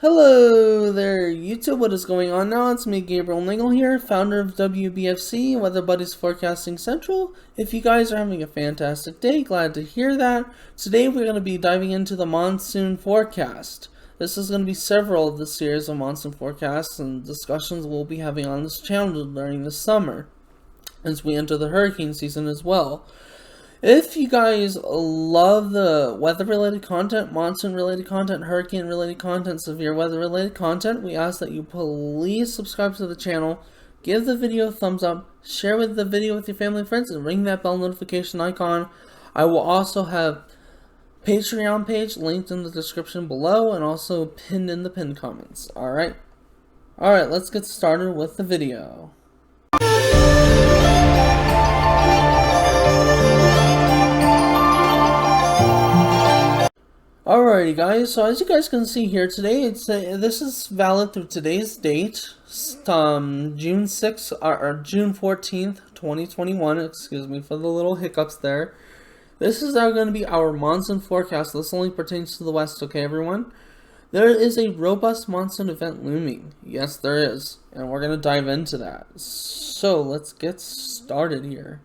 Hello there, YouTube. What is going on now? It's me, Gabriel Lingle here, founder of WBFC, Weather Buddies Forecasting Central. If you guys are having a fantastic day, glad to hear that. Today we're going to be diving into the monsoon forecast. This is going to be several of the series of monsoon forecasts and discussions we'll be having on this channel during the summer, as we enter the hurricane season as well. If you guys love the weather-related content, monsoon-related content, hurricane-related content, severe weather-related content, we ask that you please subscribe to the channel, give the video a thumbs up, share the video with your family and friends, and ring that bell notification icon. I will also have Patreon page linked in the description below and also pinned in the pinned comments. Alright, let's get started with the video. Alrighty guys, so as you guys can see here today, this is valid through today's date, June 6th, or June 14th, 2021, excuse me for the little hiccups there. This is going to be our monsoon forecast. This only pertains to the west, okay everyone? There is a robust monsoon event looming. Yes, there is, and we're going to dive into that. So, let's get started here.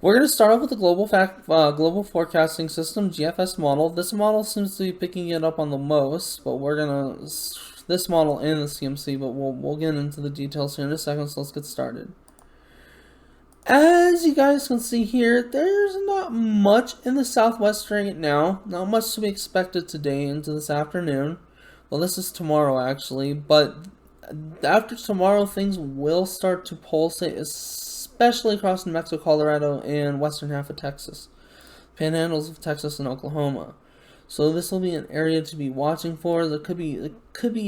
We're going to start off with the global forecasting system (GFS) model. This model seems to be picking it up on the most, but this model and the CMC. But we'll get into the details here in a second. So let's get started. As you guys can see here, there's not much in the southwest right now. Not much to be expected today into this afternoon. Well, this is tomorrow actually, but after tomorrow, things will start to pulsate, especially across New Mexico, Colorado, and western half of Texas, panhandles of Texas and Oklahoma. So this will be an area to be watching for. There could be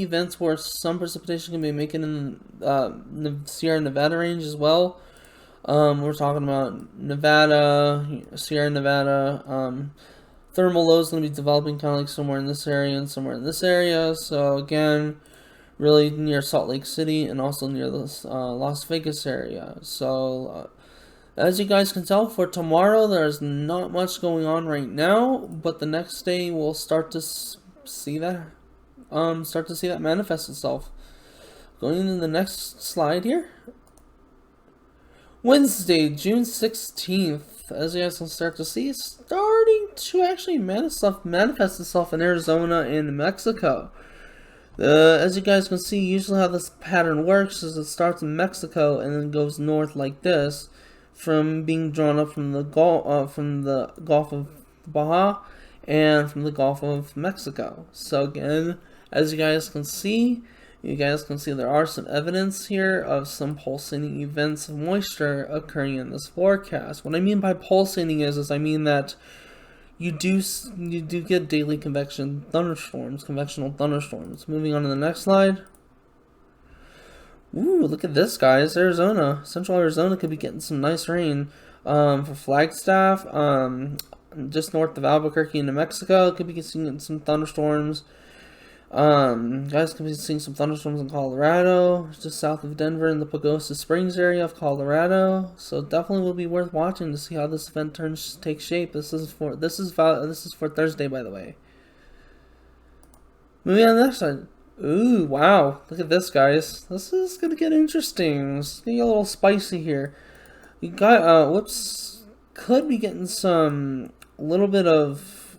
events where some precipitation can be making in the Sierra Nevada range as well. We're talking about Nevada, Sierra Nevada. Thermal lows going to be developing kind of like somewhere in this area and somewhere in this area. So again, really near Salt Lake City and also near the Las Vegas area. So as you guys can tell, for tomorrow there's not much going on right now, but the next day we'll start to see that manifest itself. Going into the next slide here. Wednesday, June 16th, as you guys can start to see, starting to actually manifest itself in Arizona and New Mexico. As you guys can see, usually how this pattern works is it starts in Mexico and then goes north like this, from being drawn up from the Gulf of Baja and from the Gulf of Mexico. So again, as you guys can see there are some evidence here of some pulsating events of moisture occurring in this forecast. What I mean by pulsating is I mean that you do get daily convectional thunderstorms. Moving on to the next slide. Ooh, look at this, guys. Arizona, central Arizona could be getting some nice rain. For Flagstaff, just north of Albuquerque in New Mexico, could be seeing some thunderstorms. Guys could be seeing some thunderstorms in Colorado, just south of Denver in the Pagosa Springs area of Colorado. So definitely will be worth watching to see how this event takes shape. This is for Thursday, by the way. Moving on to the next side. Ooh, wow! Look at this, guys. This is gonna get interesting. It's gonna get a little spicy here. You got could be getting some little bit of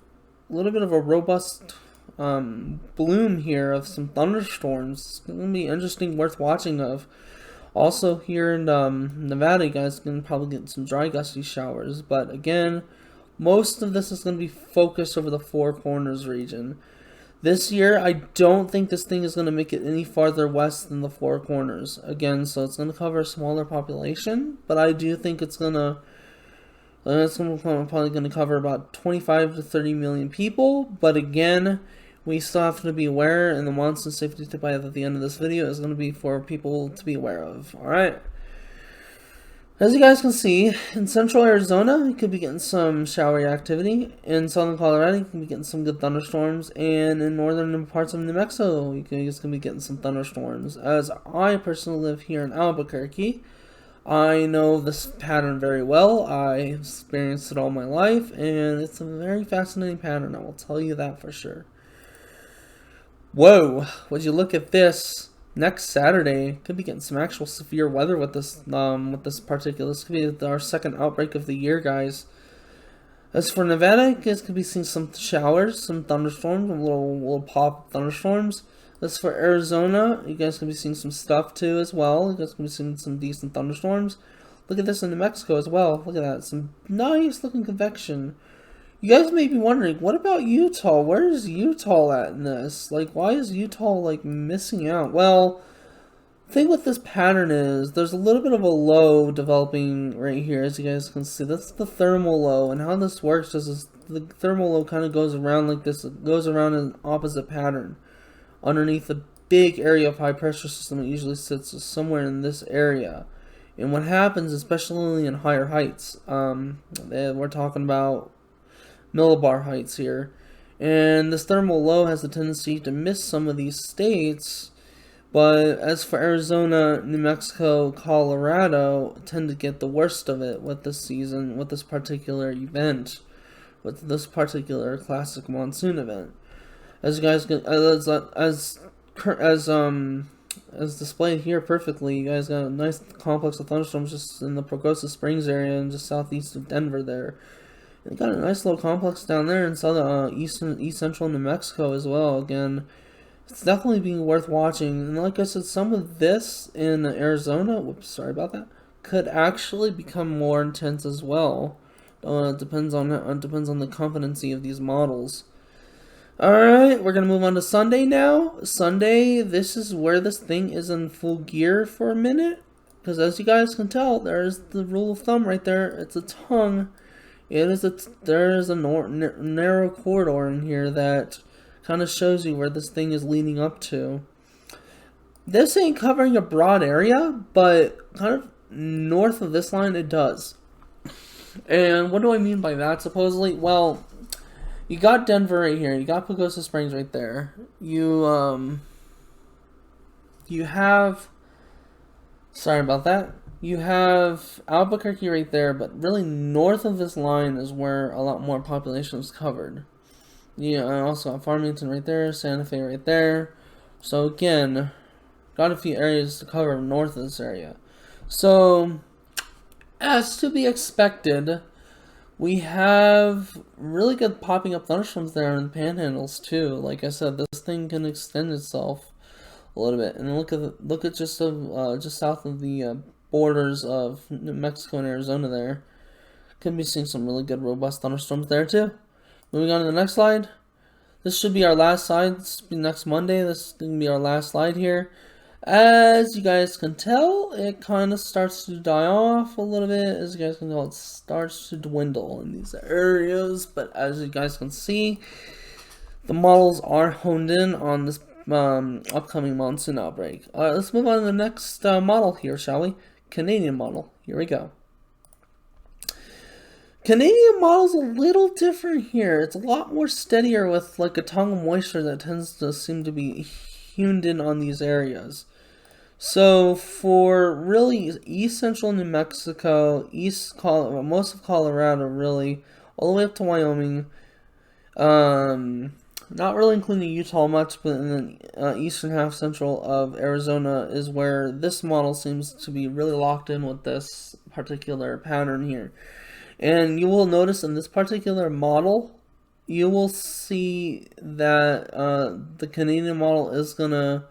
a robust bloom here of some thunderstorms. It's gonna be interesting, worth watching of. Also here in Nevada, you guys can probably get some dry gusty showers, but again, most of this is going to be focused over the Four Corners region. This year, I don't think this thing is going to make it any farther west than the Four Corners. Again, so it's going to cover a smaller population, but I do think it's probably going to cover about 25 to 30 million people. But again, we still have to be aware, and the monsoon safety tip I have at the end of this video is going to be for people to be aware of. Alright. As you guys can see, in central Arizona, you could be getting some showery activity. In southern Colorado, you can be getting some good thunderstorms. And in northern parts of New Mexico, you guys can be getting some thunderstorms. As I personally live here in Albuquerque, I know this pattern very well. I've experienced it all my life, and it's a very fascinating pattern. I will tell you that for sure. Whoa, would you look at this? Next Saturday, could be getting some actual severe weather with this particular. This could be our second outbreak of the year, guys. As for Nevada, you guys could be seeing some showers, some thunderstorms, a little pop thunderstorms. As for Arizona, you guys could be seeing some stuff too as well. You guys could be seeing some decent thunderstorms. Look at this in New Mexico as well. Look at that, some nice looking convection. You guys may be wondering, what about Utah? Where is Utah at in this? Like, why is Utah, like, missing out? Well, the thing with this pattern is, there's a little bit of a low developing right here, as you guys can see. That's the thermal low, and how this works is the thermal low kind of goes around like this. It goes around in an opposite pattern. Underneath the big area of high pressure system, it usually sits somewhere in this area. And what happens, especially in higher heights, we're talking about millibar heights here. And this thermal low has the tendency to miss some of these states, but as for Arizona, New Mexico, Colorado, tend to get the worst of it with this season, with this particular event, with this particular classic monsoon event. As you guys can, as displayed here perfectly, you guys got a nice complex of thunderstorms just in the Pagosa Springs area and just southeast of Denver there. They got a nice little complex down there in east central New Mexico as well. Again, it's definitely being worth watching. And like I said, some of this in Arizona, whoops, sorry about that, could actually become more intense as well. It depends on the competency of these models. All right, we're gonna move on to Sunday now. Sunday, this is where this thing is in full gear for a minute, because as you guys can tell, there's the rule of thumb right there. It's a tongue. There is a narrow corridor in here that kind of shows you where this thing is leading up to. This ain't covering a broad area, but kind of north of this line it does. And what do I mean by that, supposedly? Well, you got Denver right here. You got Pagosa Springs right there. You have... Sorry about that. You have Albuquerque right there, but really north of this line is where a lot more population is covered. You also have Farmington right there, Santa Fe right there. So again, got a few areas to cover north of this area. So, as to be expected, we have really good popping up thunderstorms there in the panhandles too. Like I said, this thing can extend itself a little bit. And look at just south of the borders of New Mexico and Arizona there. Could be seeing some really good robust thunderstorms there too. Moving on to the next slide. This should be our last slide. This will be next Monday. This is going to be our last slide here. As you guys can tell, it kind of starts to die off a little bit. As you guys can tell, it starts to dwindle in these areas. But as you guys can see, the models are honed in on this upcoming monsoon outbreak. Alright, let's move on to the next model here, shall we? Canadian model. Here we go. Canadian model's a little different here. It's a lot more steadier with like a tongue of moisture that tends to seem to be hewn in on these areas. So for really east central New Mexico, most of Colorado really, all the way up to Wyoming, not really including Utah much, but in the eastern half central of Arizona is where this model seems to be really locked in with this particular pattern here. And you will notice in this particular model, you will see that the Canadian model is going to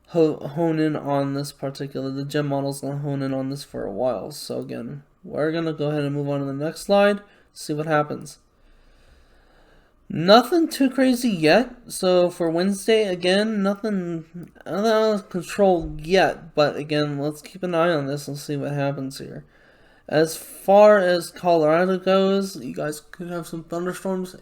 hone in on this particular, the gem model is going to hone in on this for a while. So again, we're going to go ahead and move on to the next slide, see what happens. Nothing too crazy yet. So for Wednesday, again, nothing out of control yet. But again, let's keep an eye on this and see what happens here. As far as Colorado goes, you guys could have some thunderstorms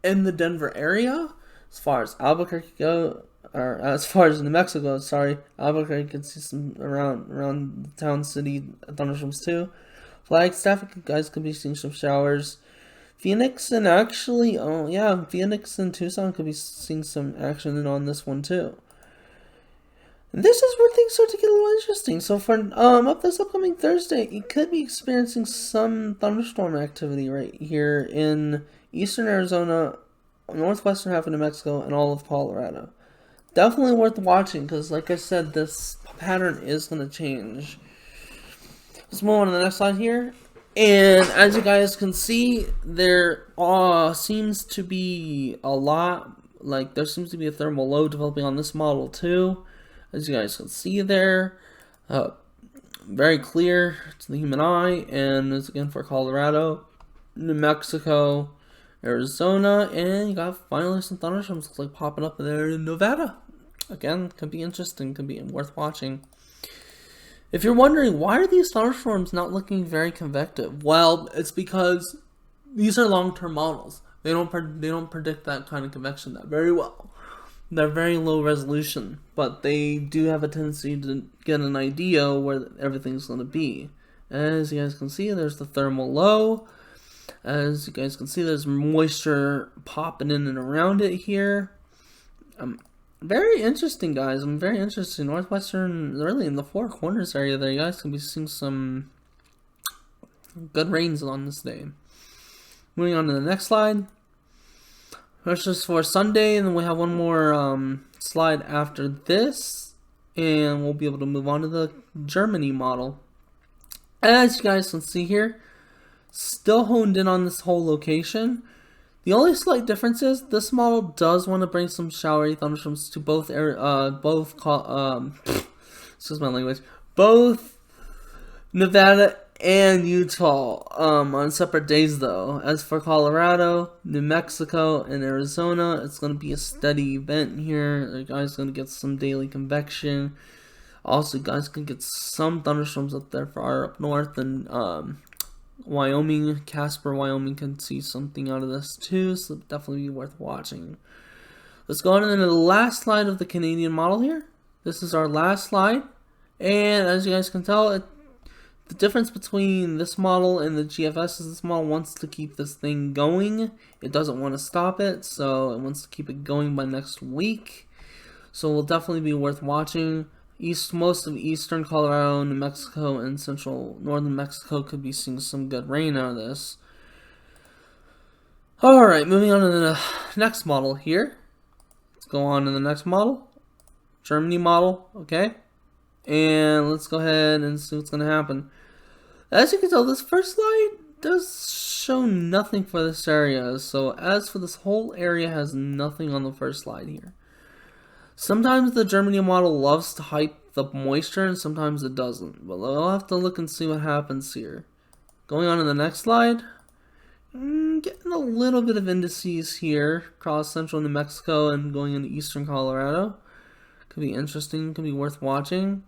in the Denver area. As far as Albuquerque go, or as far as New Mexico, sorry, Albuquerque could see some around the town city thunderstorms too. Flagstaff, you guys could be seeing some showers. Phoenix and actually, Phoenix and Tucson could be seeing some action on this one too. And this is where things start to get a little interesting. So for this upcoming Thursday, you could be experiencing some thunderstorm activity right here in eastern Arizona, northwestern half of New Mexico, and all of Colorado. definitely worth watching because, like I said, this pattern is going to change. Let's move on to the next slide here. And as you guys can see, there seems to be a lot, like there seems to be a thermal low developing on this model too. As you guys can see there, very clear to the human eye, and it's again for Colorado, New Mexico, Arizona, and you got finally some thunderstorms like popping up there in Nevada. Again, could be interesting, could be worth watching. If you're wondering, why are these thunderstorms not looking very convective? Well, it's because these are long-term models. They don't predict that kind of convection that very well. They're very low resolution, but they do have a tendency to get an idea where everything's going to be. As you guys can see, there's the thermal low. As you guys can see, there's moisture popping in and around it here. Very interesting, guys. I'm very interested. Northwestern, really in the Four Corners area there, you guys can be seeing some good rains on this day. Moving on to the next slide. That's just for Sunday, and then we have one more slide after this, and we'll be able to move on to the Germany model. As you guys can see here, still honed in on this whole location. The only slight difference is this model does want to bring some showery thunderstorms to both excuse my language, both Nevada and Utah on separate days though. As for Colorado, New Mexico, and Arizona, it's going to be a steady event here. You guys going to get some daily convection. Also, you guys can get some thunderstorms up there far up north, and Wyoming, Casper, Wyoming can see something out of this too, so definitely be worth watching. Let's go on to the last slide of the Canadian model here. This is our last slide, and as you guys can tell, the difference between this model and the GFS is this model wants to keep this thing going. It doesn't want to stop it, so it wants to keep it going by next week. So it will definitely be worth watching. Most of eastern Colorado, New Mexico, and central northern Mexico could be seeing some good rain out of this. Alright, moving on to the next model here. Let's go on to the next model. Germany model, okay? And let's go ahead and see what's going to happen. As you can tell, this first slide does show nothing for this area. So as for this whole area, has nothing on the first slide here. Sometimes the Germany model loves to hype the moisture, and sometimes it doesn't. But we'll have to look and see what happens here. Going on to the next slide. Getting a little bit of indices here across central New Mexico and going into eastern Colorado. Could be interesting, could be worth watching.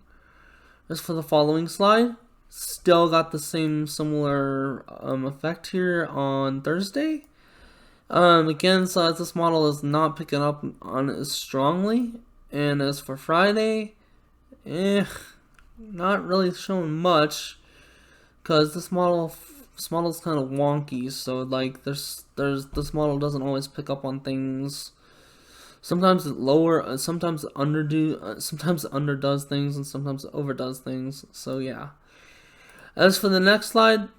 As for the following slide, still got the same similar effect here on Thursday. Again, so as this model is not picking up on it as strongly, and as for Friday, not really showing much, because this model's kind of wonky. So like, this model doesn't always pick up on things. Sometimes it sometimes it underdoes things, and sometimes it overdoes things. So yeah. As for the next slide,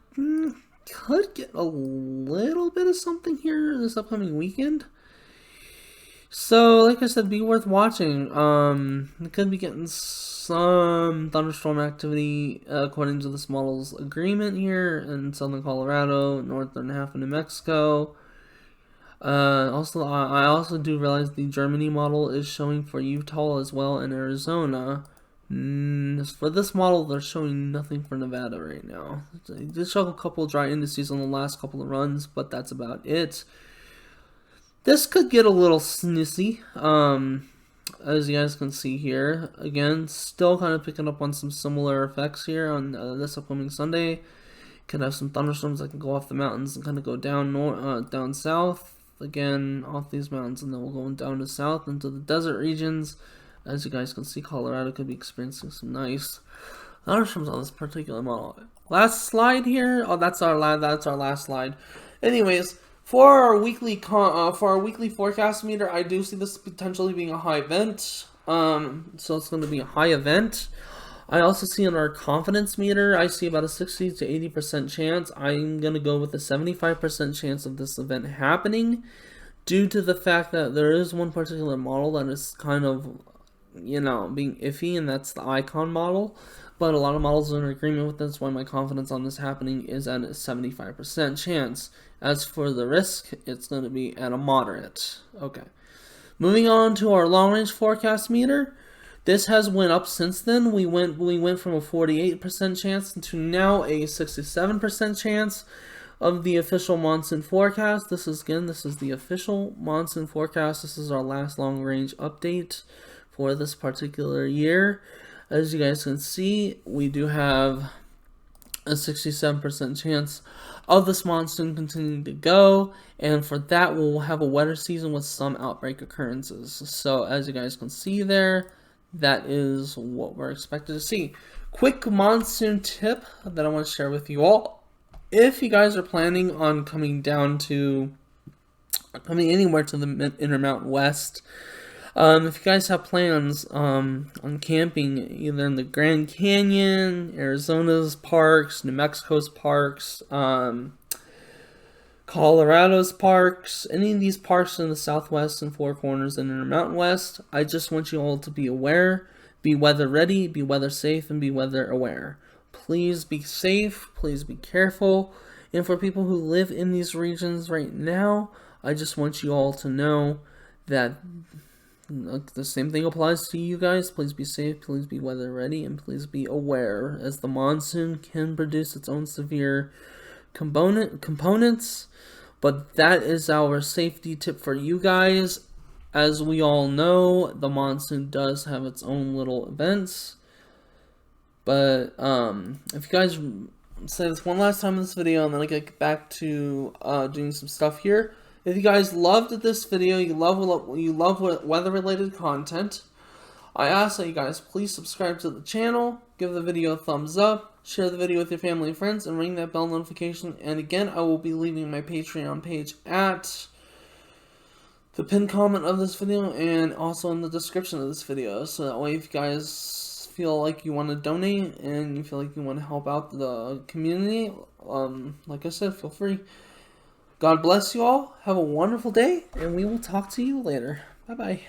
could get a little bit of something here this upcoming weekend. So, like I said, be worth watching. It could be getting some thunderstorm activity according to this model's agreement here in southern Colorado, northern half of New Mexico. I also do realize the Germany model is showing for Utah as well and Arizona. For this model, they're showing nothing for Nevada right now. They did show a couple of dry indices on the last couple of runs, but that's about it. This could get a little snissy, as you guys can see here. Again, still kind of picking up on some similar effects here on this upcoming Sunday. Could have some thunderstorms that can go off the mountains and kind of go down south. Again, off these mountains, and then we'll go down to south into the desert regions. As you guys can see, Colorado could be experiencing some nice thunderstorms on this particular model. Last slide here. Oh, that's our last slide. Anyways, for our weekly forecast meter, I do see this potentially being a high event. So it's going to be a high event. I also see on our confidence meter, I see about a 60 to 80% chance. I'm going to go with a 75% chance of this event happening. due to the fact that there is one particular model that is kind of, being iffy, and that's the Icon model. But a lot of models are in agreement with this, why my confidence on this happening is at a 75% chance. As for the risk, it's going to be at a moderate. Okay. Moving on to our long-range forecast meter. This has went up since then. We went from a 48% chance to now a 67% chance of the official monsoon forecast. This is the official monsoon forecast. This is our last long range update for this particular year. As you guys can see, we do have a 67% chance of this monsoon continuing to go, and for that we'll have a wetter season with some outbreak occurrences. So as you guys can see there, that is what we're expected to see. Quick monsoon tip that I want to share with you all. If you guys are planning on coming anywhere to the Intermountain West, if you guys have plans on camping either in the Grand Canyon, Arizona's parks, New Mexico's parks, Colorado's parks, any of these parks in the Southwest and Four Corners and Intermountain West, I just want you all to be aware, be weather ready, be weather safe, and be weather aware. Please be safe, please be careful, and for people who live in these regions right now, I just want you all to know that the same thing applies to you guys. Please be safe, please be weather ready, and please be aware, as the monsoon can produce its own severe components. But that is our safety tip for you guys. As we all know, the monsoon does have its own little events. But if you guys say this one last time in this video, and then I get back to doing some stuff here. If you guys loved this video, you love weather-related content, I ask that you guys please subscribe to the channel, give the video a thumbs up, share the video with your family and friends, and ring that bell notification. And again, I will be leaving my Patreon page at the pinned comment of this video and also in the description of this video. So that way, if you guys feel like you want to donate and you feel like you want to help out the community, like I said, feel free. God bless you all. Have a wonderful day, and we will talk to you later. Bye-bye.